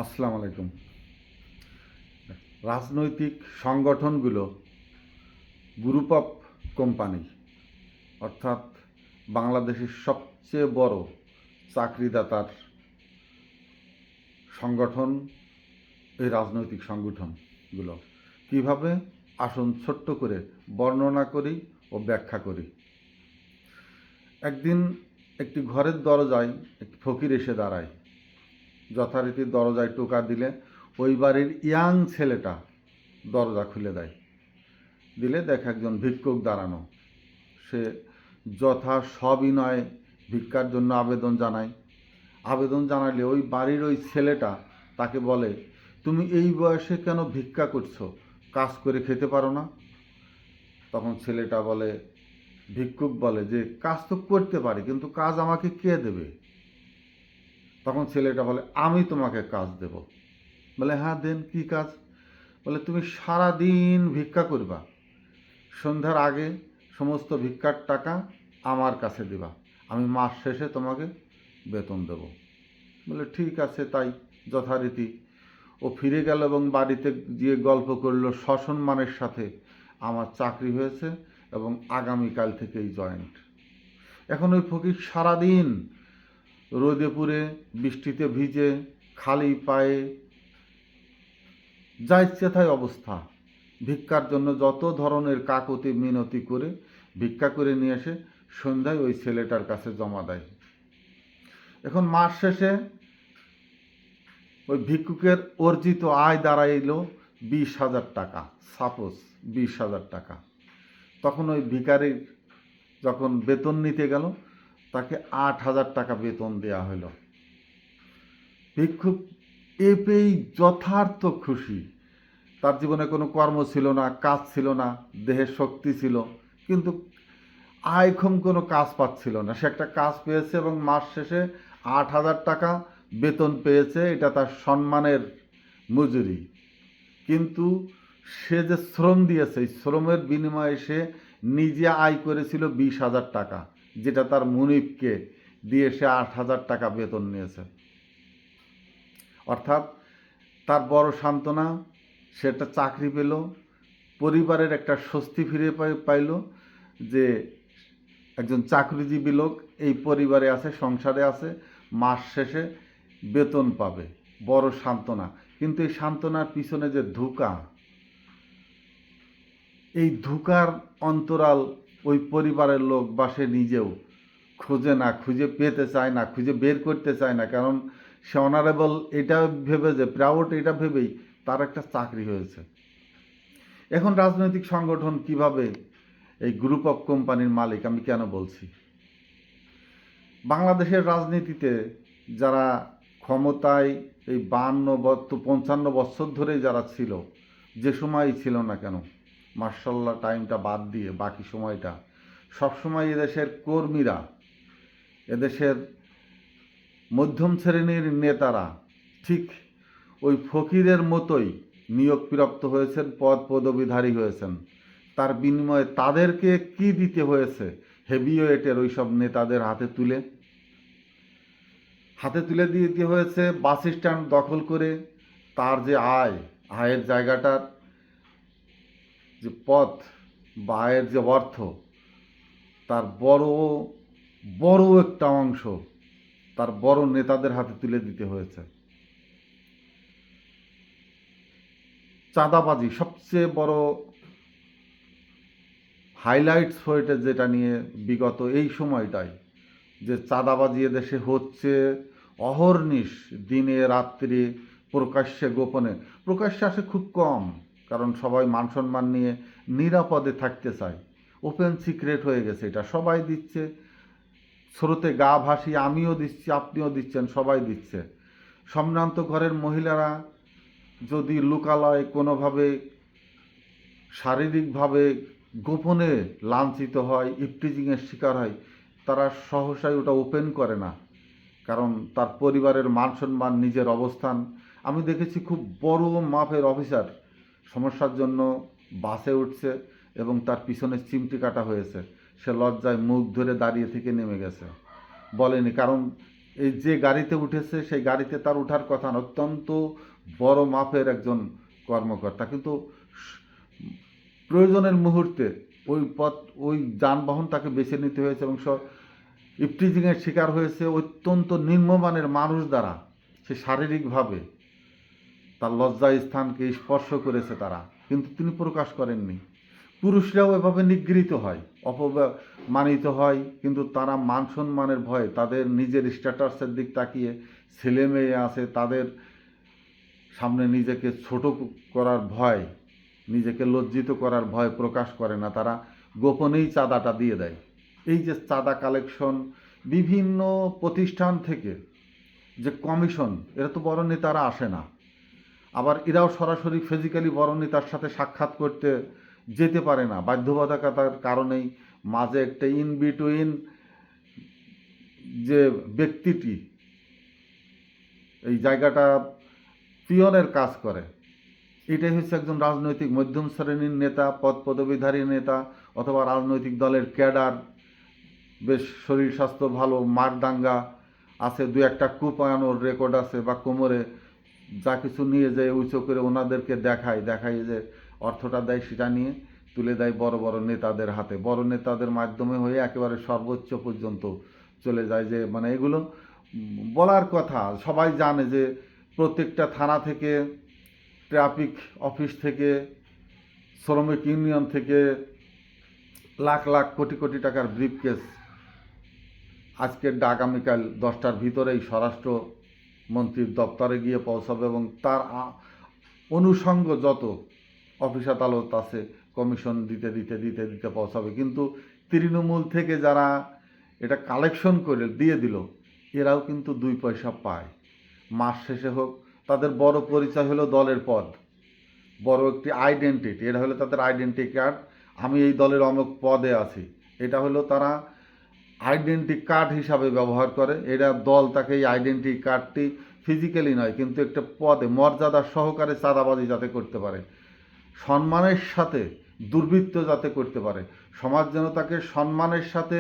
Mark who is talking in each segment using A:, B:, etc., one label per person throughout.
A: আসসালামু আলাইকুম। রাজনৈতিক সংগঠনগুলো গ্রুপ অফ কোম্পানি, অর্থাৎ বাংলাদেশের সবচেয়ে বড় চাকরিদাতার সংগঠন। এই রাজনৈতিক সংগঠনগুলো কিভাবে আসুন ছোট্ট করে বর্ণনা করি ও ব্যাখ্যা করি। একদিন একটি ঘরের দরজায় একটি ফকির এসে দাঁড়ায়। যথারীতি দরজায় টোকা দিলে ওই বাড়ির ইয়াং ছেলেটা দরজা খুলে দেয়। দিলে দেখে একজন ভিক্ষুক দাঁড়ানো। সে যথা সবিনয়ে ভিক্ষার জন্য আবেদন জানালে ওই বাড়ির ওই ছেলেটা তাকে বলে, তুমি এই বয়সে কেন ভিক্ষা করছো? কাজ করে খেতে পারো না? তখন ছেলেটা বলে, ভিক্ষুক বলে যে কাজ তো করতে পারি, কিন্তু কাজ আমাকে কে দেবে? তখন ছেলেটা বলে, আমি তোমাকে কাজ দেব। বলে, হ্যাঁ দেন, কি কাজ? বলে, তুমি সারা দিন ভিক্ষা করবা, সন্ধ্যার আগে সমস্ত ভিক্ষার টাকা আমার কাছে দিবা, আমি মাস শেষে তোমাকে বেতন দেব। বলে, ঠিক আছে, তাই যথারীতি ও ফিরে গেল এবং বাড়িতে গিয়ে গল্প করলো সসম্মানের সাথে, আমার চাকরি হয়েছে এবং আগামীকাল থেকেই জয়েন্ট। এখন ওই ফকির সারাদিন রোদে পুড়ে বৃষ্টিতে ভিজে খালি পায়ে যা ইচ্ছে তাই অবস্থা, ভিক্ষার জন্য যত ধরনের কাকুতি মিনতি করে ভিক্ষা করে নিয়ে এসে সন্ধ্যায় ওই ছেলেটার কাছে জমা দেয়। এখন মাস শেষে ওই ভিক্ষুকের অর্জিত আয় দাঁড়াইল 20,000 টাকা, সাপোজ 20,000 টাকা। তখন ওই ভিখারির যখন বেতন নিতে গেল, তাকে 8,000 টাকা বেতন দেওয়া হলো। ভিক্ষুক এ পেয়েই যথার্থ খুশি। তার জীবনে কোনো কর্ম ছিল না, কাজ ছিল না, দেহের শক্তি ছিল, কিন্তু আয়ক্ষম কোনো কাজ পাচ্ছিল না। সে একটা কাজ পেয়েছে এবং মাস শেষে 8,000 টাকা বেতন পেয়েছে, এটা তার সম্মানের মজুরি। কিন্তু সে যে শ্রম দিয়েছে, এই শ্রমের বিনিময়ে সে নিজে আয় করেছিল 20,000 টাকা, যেটা তার মুনিবকে দিয়ে সে 8,000 টাকা বেতন নিয়েছে। অর্থাৎ তার বড় সান্ত্বনা, সে একটা চাকরি পেল, পরিবারের একটা স্বস্তি ফিরে পাইল যে একজন চাকরিজীবী লোক এই পরিবারে আছে, সংসারে আছে, মাস শেষে বেতন পাবে, বড় সান্ত্বনা। কিন্তু এই সান্ত্বনার পিছনে যে ধোঁকা, এই ধোঁকার অন্তরাল ওই পরিবারের লোক বা সে নিজেও খোঁজে না, খুঁজে পেতে চায় না, খুঁজে বের করতে চায় না। কারণ সে অনারেবল এটা ভেবে, যে প্রাউড এটা ভেবেই তার একটা চাকরি হয়েছে। এখন রাজনৈতিক সংগঠন কিভাবে এই গ্রুপ অফ কোম্পানির মালিক, আমি কেন বলছি? বাংলাদেশের রাজনীতিতে যারা ক্ষমতায় এই 52-55 বছর ধরে যারা ছিল, যে সময়ই ছিল না কেন, মার্শাল্লাহ টাইমটা বাদ দিয়ে বাকি সময়টা সবসময় এদেশের কর্মীরা, এদেশের মধ্যম শ্রেণীর নেতারা ঠিক ওই ফকিরের মতোই নিয়োগপ্রাপ্ত হয়েছেন, পদবিধারী হয়েছেন। তার বিনিময়ে তাদেরকে কি দিতে হয়েছে? হেভিওয়েটের ওই সব নেতাদের হাতে তুলে দিতে হয়েছে বাস স্ট্যান্ড দখল করে। তার যে আয়ের জায়গাটার যে পথ বা আয়ের যে অর্থ, তার বড় বড় একটা অংশ তার বড় নেতাদের হাতে তুলে দিতে হয়েছে। চাঁদাবাজি সবচেয়ে বড় হাইলাইটস হয়েছে, যেটা নিয়ে বিগত এই সময়টায় যে চাঁদাবাজি এদেশে হচ্ছে অহর্নিশ, দিনে রাত্রি, প্রকাশ্যে গোপনে। প্রকাশ্যে আসে খুব কম, কারণ সবাই মান সম্মান নিয়ে নিরাপদে থাকতে চায়। ওপেন সিক্রেট হয়ে গেছে, এটা সবাই দিচ্ছে, স্রোতে গা ভাসিয়ে আমিও দিচ্ছি, আপনিও দিচ্ছেন, সবাই দিচ্ছে। সম্ভ্রান্ত ঘরের মহিলারা যদি লোকালয়ে কোনোভাবে শারীরিকভাবে গোপনে লাঞ্ছিত হয়, ইফটিজিংয়ের শিকার হয়, তারা সহসাই ওটা ওপেন করে না, কারণ তার পরিবারের মান সম্মান, নিজের অবস্থান। আমি দেখেছি খুব বড় মাপের অফিসার সমস্যার জন্য বাসে উঠছে এবং তার পিছনে চিমটি কাটা হয়েছে, সে লজ্জায় মুখ ধরে দাঁড়িয়ে থেকে নেমে গেছে, বলেনি। কারণ এই যে গাড়িতে উঠেছে সেই গাড়িতে তার ওঠার কথা না, অত্যন্ত বড় মাপের একজন কর্মকর্তা, কিন্তু প্রয়োজনের মুহূর্তে ওই পথ ওই যানবাহন তাকে বেছে নিতে হয়েছে এবং ইফটিজিংয়ের শিকার হয়েছে অত্যন্ত নিম্নমানের মানুষ দ্বারা। সে শারীরিকভাবে তার লজ্জা স্থানকে স্পর্শ করেছে তারা, কিন্তু তিনি প্রকাশ করেননি। পুরুষরাও এভাবে নিগৃহীত হয়, অপমানিত হয়, কিন্তু তারা মান সম্মানের ভয়ে তাদের নিজের স্ট্যাটাসের দিক তাকিয়ে, ছেলে মেয়ে আছে তাদের সামনে নিজেকে ছোট করার ভয়, নিজেকে লজ্জিত করার ভয় প্রকাশ করে না, তারা গোপনেই চাঁদাটা দিয়ে দেয়। এই যে চাঁদা কালেকশন, বিভিন্ন প্রতিষ্ঠান থেকে যে কমিশন, এরা তো বড় নেতারা আসে না, আবার এরাও সরাসরি ফিজিক্যালি বড় নেতার সাথে সাক্ষাৎ করতে যেতে পারে না, বাধ্যবাধকতার কারণেই মাঝে একটা ইন বিটুইন যে ব্যক্তিটি এই জায়গাটা পিয়নের কাজ করে, এটাই হচ্ছে একজন রাজনৈতিক মধ্যম শ্রেণীর নেতা, পদ পদবীধারী নেতা, অথবা রাজনৈতিক দলের ক্যাডার, বেশ শরীর স্বাস্থ্য ভালো, মারদাঙ্গা আছে, দু একটা কুপানোর রেকর্ড আছে, বা কোমরে যা কিছু নিয়ে যায় উঁচু করে ওনাদেরকে দেখায় যে অর্থটা দেয় সেটা নিয়ে তুলে দেয় বড় বড় নেতাদের হাতে, বড় নেতাদের মাধ্যমে হয়ে একেবারে সর্বোচ্চ পর্যন্ত চলে যায়। যে মানে এগুলো বলার কথা, সবাই জানে যে প্রত্যেকটা থানা থেকে, ট্রাফিক অফিস থেকে, শ্রমিক ইউনিয়ন থেকে লাখ লাখ কোটি কোটি টাকার ব্রিফকেস আজকের আগামীকাল 10টার ভিতরেই স্বরাষ্ট্র মন্ত্রীর দপ্তরে গিয়ে পৌঁছাবে, এবং তার অনুষঙ্গ যত অফিস আদালত আছে কমিশন দিতে দিতে দিতে দিতে পৌঁছাবে। কিন্তু তৃণমূল থেকে যারা এটা কালেকশন করে দিয়ে দিল, এরাও কিন্তু 2 পয়সা পায়। মাস শেষে হোক, তাদের বড় পরিচয় হলো দলের পদ, বড় একটি আইডেন্টিটি, এটা হলো তাদের আইডেন্টি কার্ড, আমি এই দলের অমুক পদে আছি, এটা হলো তারা আইডেন্টি কার্ড হিসাবে ব্যবহার করে। এটা দল তাকে এই আইডেন্টি কার্ডটি ফিজিক্যালি নয়, কিন্তু একটা পদে মর্যাদা সহকারে চাঁদাবাজি যাতে করতে পারে, সম্মানের সাথে দুর্বৃত্ত যাতে করতে পারে, সমাজ যেন তাকে সম্মানের সাথে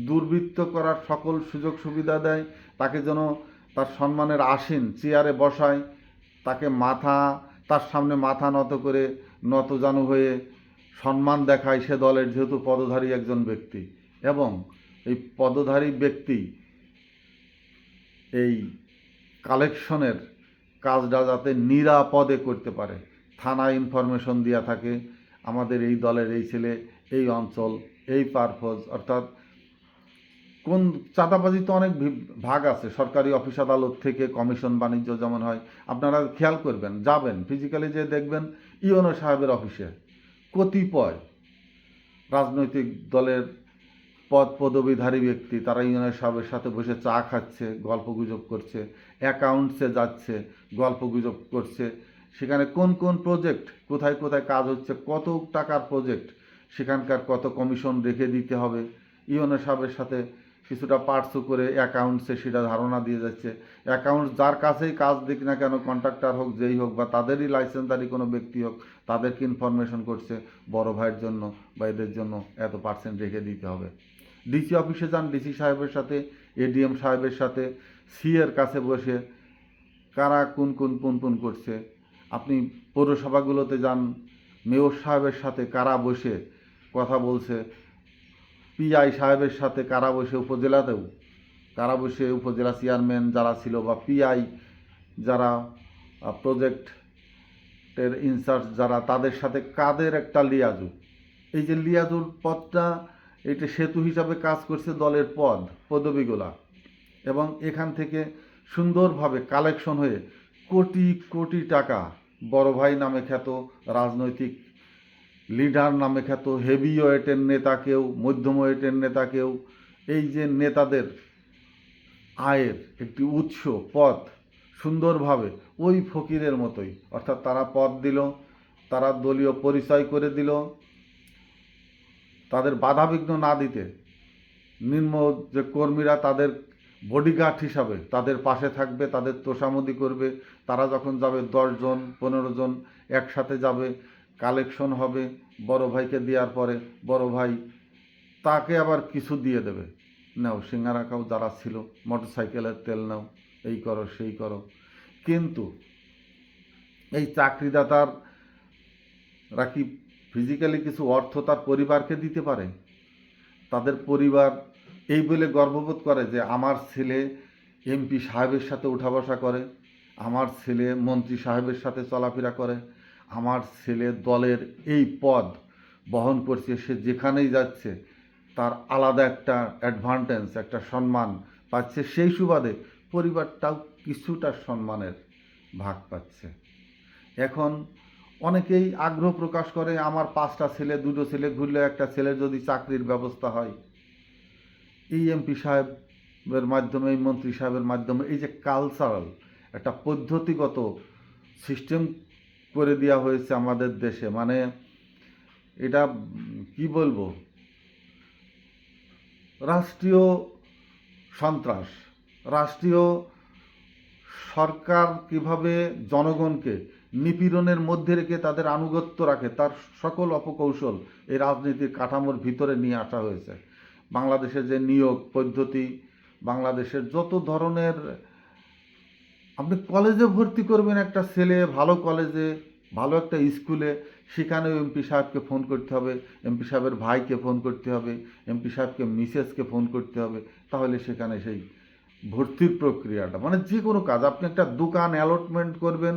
A: দুর্বৃত্ত করার সকল সুযোগ সুবিধা দেয়, তাকে যেন তার সম্মানের আসীন চেয়ারে বসায়, তাকে তার সামনে মাথা নত করে নতজানু হয়ে সম্মান দেখায় সে দলের, যেহেতু পদধারী একজন ব্যক্তি। এবং এই পদধারী ব্যক্তি এই কালেকশনের কাজটা যাতে নিরাপদে করতে পারে, থানায় ইনফরমেশন দেওয়া থাকে, আমাদের এই দলের এই ছেলে এই অঞ্চল এই পারপোজ, অর্থাৎ কোন চাঁদাবাজি তো অনেক ভাগ আছে, সরকারি অফিস আদালত থেকে কমিশন বাণিজ্য যেমন হয়, আপনারা খেয়াল করবেন, যাবেন ফিজিক্যালি যে দেখবেন ইওনো সাহেবের অফিসে কতিপয় রাজনৈতিক দলের পদ পদবীধারী ব্যক্তি তারা ইউনিয়ন সাহেবের সাথে বসে চা খাচ্ছে, গল্পগুজব করছে, অ্যাকাউন্টসে যাচ্ছে, গল্পগুজব করছে, সেখানে কোন কোন প্রজেক্ট কোথায় কোথায় কাজ হচ্ছে, কত টাকার প্রজেক্ট, সেখানকার কত কমিশন রেখে দিতে হবে, ইউনিয়ন সাহেবের সাথে কিছুটা পার্টসও করে অ্যাকাউন্টসে সেটা ধারণা দিয়ে যাচ্ছে। অ্যাকাউন্টস যার কাছেই কাজ দিক না কেন, কন্ট্রাক্টর হোক যেই হোক বা তাদেরই লাইসেন্সদারি কোনো ব্যক্তি হোক, তাদেরকে ইনফরমেশন করছে বড় ভাইয়ের জন্য বা এদের জন্য এত পার্সেন্ট রেখে দিতে হবে। ডিসি অফিসে যান, ডিসি সাহেবের সাথে, এডিএম সাহেবের সাথে, সিএর কাছে বসে কারা কোন কোন পুন করছে। আপনি পৌরসভাগুলোতে যান, মেয়র সাহেবের সাথে কারা বসে কথা বলছে, পিআই সাহেবের সাথে কারা বসে, উপজেলাতেও কারা বসে, উপজেলা চেয়ারম্যান যারা ছিল বা পিআই যারা প্রজেক্টের ইনচার্জ যারা, তাদের সাথে কাদের একটা লিয়াজু। এই যে লিয়াজুর পদটা, এটা সেতু হিসাবে কাজ করছে দলের পদবিগুলা, এবং এখান থেকে সুন্দরভাবে কালেকশন হয়ে কোটি কোটি টাকা বড় ভাই নামে খ্যাত, রাজনৈতিক লিডার নামে খ্যাত, হেভি ওয়েটের নেতাকেও, মধ্যম ওয়েটের নেতাকেও, এই যে নেতাদের আয়ের একটি উৎস পদ সুন্দরভাবে ওই ফকিরের মতোই, অর্থাৎ তারা পদ দিল, তারা দলীয় পরিচয় করে দিল, তাদের বাধাবিঘ্ন না দিতে নিম্ন যে কর্মীরা তাদের বডিগার্ড হিসাবে তাদের পাশে থাকবে, তাদের তোষামদি করবে। তারা যখন যাবে 10 জন 15 জন একসাথে যাবে, কালেকশন হবে, বড় ভাইকে দেওয়ার পরে বড় ভাই তাকে আবার কিছু দিয়ে দেবে, নাও, সিঙ্গারা খাও, যারা ছিল মোটরসাইকেলের তেল নাও, এই করো সেই করো। কিন্তু এই চাকরিদাতারা কি ফিজিক্যালি কিছু অর্থ তার পরিবারকে দিতে পারে? তাদের পরিবার এই বলে গর্ববোধ করে যে আমার ছেলে এমপি সাহেবের সাথে উঠা বসা করে, আমার ছেলে মন্ত্রী সাহেবের সাথে চলাফেরা করে, আমার ছেলে দলের এই পদ বহন করছে, সে যেখানেই যাচ্ছে তার আলাদা একটা অ্যাডভান্টেজ, একটা সম্মান পাচ্ছে, সেই সুবাদে পরিবারটাও কিছুটা সম্মানের ভাগ পাচ্ছে। এখন অনেকেই আগ্রহ প্রকাশ করে আমার 5টা ছেলে, 2টো ছেলে ঘুরলে একটা ছেলের যদি চাকরির ব্যবস্থা হয়, এই এমপি সাহেবের মাধ্যমে, এই মন্ত্রী সাহেবের মাধ্যমে, এই যে কালচারাল একটা পদ্ধতিগত সিস্টেম করে দেওয়া হয়েছে আমাদের দেশে, মানে এটা কি বলবো, রাষ্ট্রীয় সন্ত্রাস। রাষ্ট্রীয় সরকার কিভাবে জনগণকে নিপীড়নের মধ্যে রেখে তাদের আনুগত্য রাখে, তার সকল অপকৌশল এই রাজনীতির কাঠামোর ভিতরে নিয়ে আসা হয়েছে। বাংলাদেশের যে নিয়োগ পদ্ধতি, বাংলাদেশের যত ধরনের, আপনি কলেজে ভর্তি করবেন একটা ছেলে, ভালো কলেজে, ভালো একটা স্কুলে, সেখানেও এমপি সাহেবকে ফোন করতে হবে, এমপি সাহেবের ভাইকে ফোন করতে হবে, এমপি সাহেবকে মিসেসকে ফোন করতে হবে, তাহলে সেখানে সেই ভর্তির প্রক্রিয়াটা, মানে যে কোনো কাজ, আপনি একটা দোকান অ্যালটমেন্ট করবেন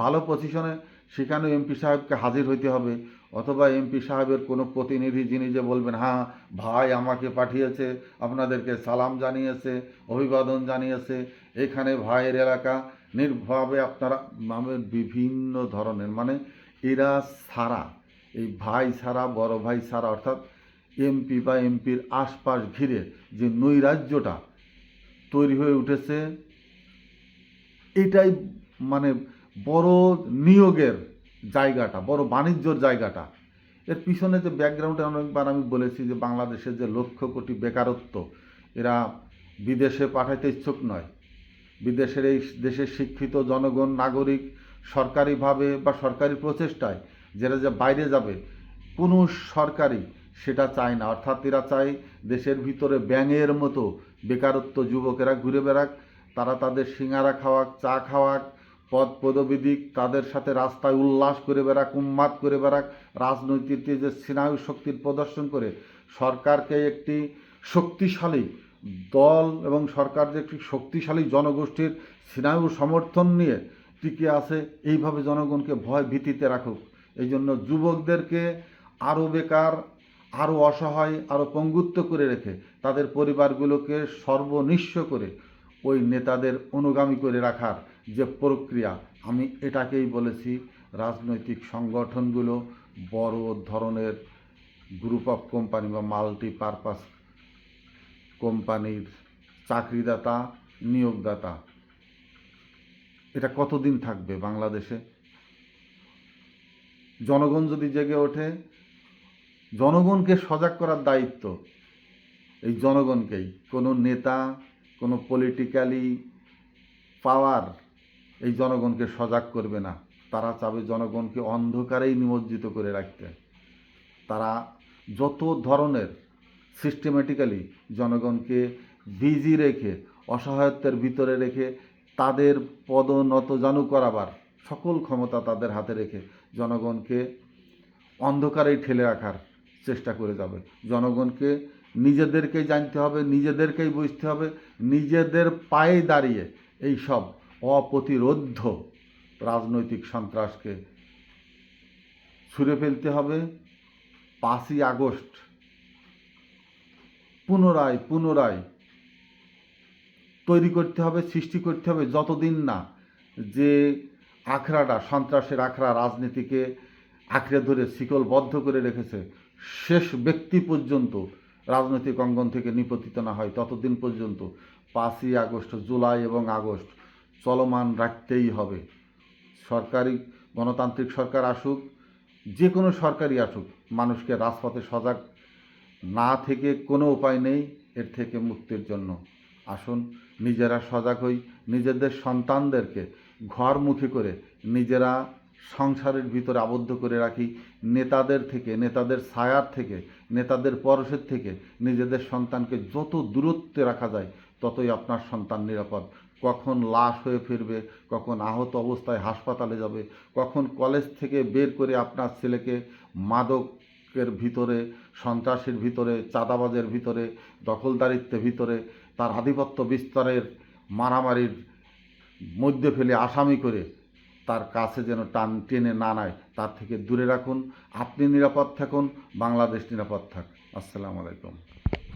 A: ভালো পজিশনে, সেখানেও এমপি সাহেবকে হাজির হইতে হবে, অথবা এমপি সাহেবের কোনো প্রতিনিধি যিনি যে বলবেন হ্যাঁ ভাই আমাকে পাঠিয়েছে, আপনাদেরকে সালাম জানিয়েছে, অভিবাদন জানিয়েছে, এখানে ভাইয়ের এলাকা, নির্ভয়ে আপনারা, নামের বিভিন্ন ধরনের, মানে এরা ছাড়া, এই ভাই ছাড়া, বড় ভাই ছাড়া, অর্থাৎ এমপি বা এমপির আশপাশ ঘিরে যে নৈরাজ্যটা তৈরি হয়ে উঠেছে, এটাই মানে বড় নিয়োগের জায়গাটা, বড় বাণিজ্যর জায়গাটা। এর পিছনে যে ব্যাকগ্রাউন্ডে অনেকবার আমি বলেছি যে বাংলাদেশের যে লক্ষ কোটি বেকারত্ব, এরা বিদেশে পাঠাইতে ইচ্ছুক নয়। বিদেশের এই দেশের শিক্ষিত জনগণ, নাগরিক সরকারিভাবে বা সরকারি প্রচেষ্টায় যারা যে বাইরে যাবে, কোনো সরকারি সেটা চায় না। অর্থাৎ এরা চায় দেশের ভিতরে ব্যাঙের মতো বেকারত্ব যুবকেরা ঘুরে বেড়াক, তারা তাদের সিঙ্গারা খাওয়াক, চা খাওয়াক, পদ পদবী, তাদের সাথে রাস্তায় উল্লাস করে বেড়াক, উন্মাদ করে বেড়াক, রাজনৈতিক যে স্নায়ু শক্তির প্রদর্শন করে সরকারকে একটি শক্তিশালী দল এবং সরকার যে একটি শক্তিশালী জনগোষ্ঠীর স্নায়ু সমর্থন নিয়ে টিকে আছে, এইভাবে জনগণকে ভয় ভীতিতে রাখুক। এই জন্য যুবকদেরকে আরও বেকার, আরও অসহায়, আরও পঙ্গুত্ব করে রেখে তাদের পরিবারগুলোকে সর্বনিঃস্ব করে ওই নেতাদের অনুগামী করে রাখার যে প্রক্রিয়া, আমি এটাকেই বলেছি রাজনৈতিক সংগঠনগুলো বড় ধরনের গ্রুপ অফ কোম্পানি বা মাল্টিপারপাস কোম্পানির চাকরিদাতা, নিয়োগদাতা। এটা কতদিন থাকবে বাংলাদেশে? জনগণ যদি জেগে ওঠে, জনগণকে সজাগ করার দায়িত্ব এই জনগণকেই। কোনো নেতা, কোনো পলিটিক্যালি পাওয়ার এই জনগণকে সজাগ করবে না। তারা চাবে জনগণকে অন্ধকারেই নিমজ্জিত করে রাখতে। তারা যত ধরনের সিস্টেমেটিক্যালি জনগণকে বিজি রেখে, অসহায়ত্বের ভিতরে রেখে, তাদের পদনত করাবার সকল ক্ষমতা তাদের হাতে রেখে জনগণকে অন্ধকারেই ঠেলে রাখার চেষ্টা করে যাবে। জনগণকে নিজেদেরকেই জানতে হবে, নিজেদেরকেই বুঝতে হবে, নিজেদের পায়ে দাঁড়িয়ে এই সব অপ্রতিরোধ্য রাজনৈতিক সন্ত্রাসকে ছুঁড়ে ফেলতে হবে। 5ই আগস্ট পুনরায় তৈরি করতে হবে, সৃষ্টি করতে হবে, যতদিন না যে আখড়াটা, সন্ত্রাসের আখড়া রাজনীতিকে আঁকড়ে ধরে শিকলবদ্ধ করে রেখেছে, শেষ ব্যক্তি পর্যন্ত রাজনৈতিক অঙ্গন থেকে নিপতিত না হয়, ততদিন পর্যন্ত 5ই আগস্ট, জুলাই এবং আগস্ট চলমান রাখতেই হবে। সরকারি গণতান্ত্রিক সরকার আসুক, যে কোনো সরকারই আসুক, মানুষকে রাজপথে সজাগ না থেকে কোনো উপায় নেই এর থেকে মুক্তির জন্য। আসুন নিজেরা সজাগ হই, নিজেদের সন্তানদেরকে ঘরমুখী করে নিজেরা সংসারের ভিতরে আবদ্ধ করে রাখি, নেতাদের থেকে, নেতাদের ছায়ার থেকে, নেতাদের পরশের থেকে নিজেদের সন্তানকে যত দূরত্বে রাখা যায় ততই আপনার সন্তান নিরাপদ। কখন লাশ হয়ে ফিরবে, কখন আহত অবস্থায় হাসপাতালে যাবে, কখন কলেজ থেকে বের করে আপনার ছেলেকে মাদকের ভিতরে, সন্ত্রাসের ভিতরে, চাঁদাবাজের ভিতরে, দখলদারিত্বের ভিতরে, তার আধিপত্য বিস্তারের মারামারির মধ্যে ফেলে আসামি করে তার কাছে যেন টেনে না নেয়, তার থেকে দূরে রাখুন। আপনি নিরাপদ থাকুন, বাংলাদেশ নিরাপদ থাক। আসসালামু আলাইকুম।